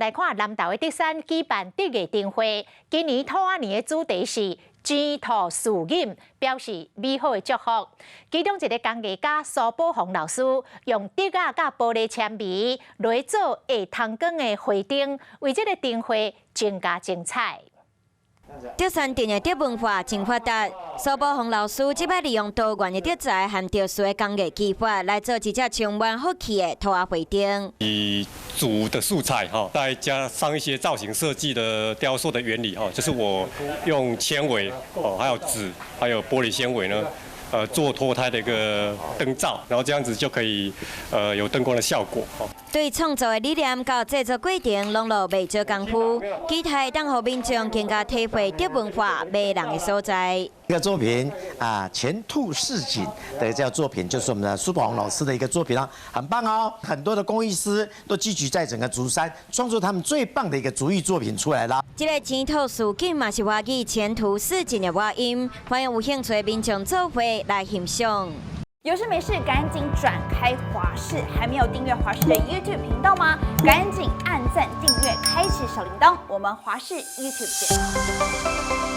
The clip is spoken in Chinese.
来看南投的德山举办德艺灯会，今年兔仔年的主题是钱兔事饮，表示美好的祝福。其中一个工艺家苏宝宏老师用竹仔甲玻璃纤维来做下汤羹的花灯，为这个灯会增加精彩。 德山镇的德文化真发达，苏宝宏老师即摆利用多元的德材和特殊的工艺技法来做一只充满福气的兔仔花灯。以煮的素材再加上一些造型设计的雕塑的原理就是我用纤维还有纸还有玻璃纤维呢。 做脱胎的一个灯罩，然后这样子就可以有灯光的效果。对创作的理念到制作过程，拢落未少功夫，期待当互民众更加体会德文化迷人的所在。这个作品前兔似锦的这个作品，就是我们的苏宝宏老师的一个作品很棒哦。很多的工艺师都聚集在整个竹山，创作他们最棒的一个竹艺作品出来了。这个钱兔事锦嘛是华语前途似锦的外音，欢迎有兴趣的民众做伙。 来欣赏。有事没事赶紧转开华视，还没有订阅华视的 YouTube 频道吗？赶紧按赞、订阅、开启小铃铛。我们华视 YouTube 见。